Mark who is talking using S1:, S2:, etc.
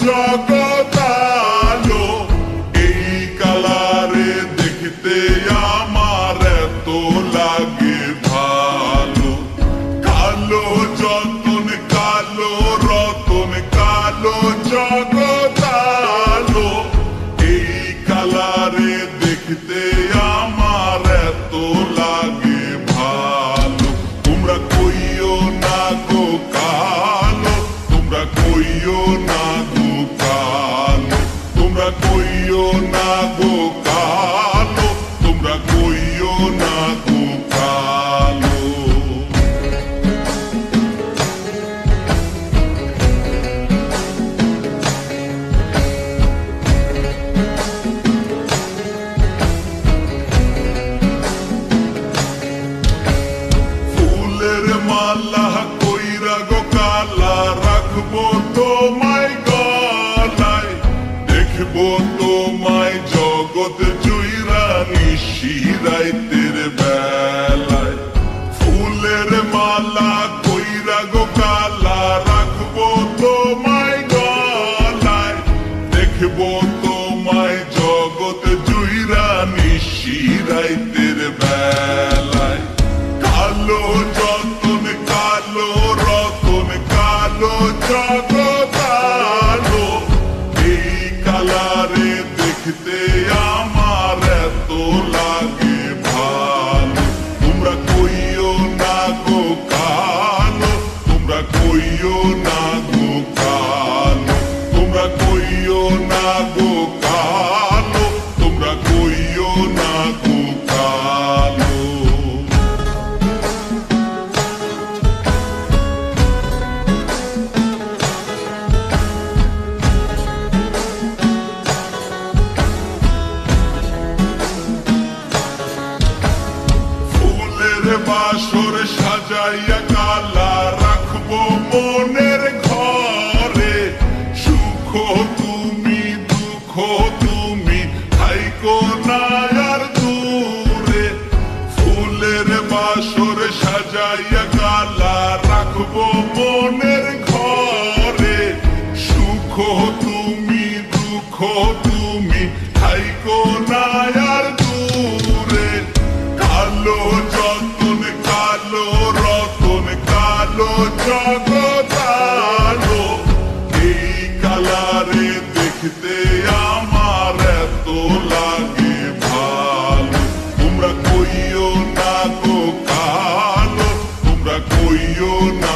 S1: জগতালো এই কালারে দেখতে আমার এত লাগে ভালো কালো যতন কালো রতন কালো জগতালো এই কালারে দেখতে আমার এত লাগে ভালো তোমরা কইও না গো কালো তোমরা কইও না গো কালো তোমরা কইও না গো কালো তোমরা কইও না গো কালো ফুলের মালা কইরা গো কালা রাখবো তোমায় গলায় দেখবো তোমায় জগৎ জুইরা নিশিরাইতের বেলায় ফুলের মালা কইরা গো কালা রাখবো তোমায় গলায় দেখবো তোমায় জগৎ জুইরা নিশিরাইতের বেলায় কালো যতন কালো রতন কালো জগতালো এই কালারে দেখতে আমার এত লাগে ভালো তোমরা কইও না গো কালো তোমরা কইও না গো কালো তোমরা কইও না গো কালো তোমরা কইও না গো কালো বাসর সাজাইয়া কালা রাখবো মনের ঘরে সুখ তুমি দুঃখ তুমি থাইকো না আর দূরে ফুলের বাসর সাজাইয়া কালা রাখবো মনের ঘরে সুখ তুমি দুঃখ তুমি থাইকো না আর দূরে কালো যতন কালো রতন কালো জগতালো এই কালারে দেখতে আমার এত লাগে ভালো তোমরা কইও না গো কালো তোমরা কইও না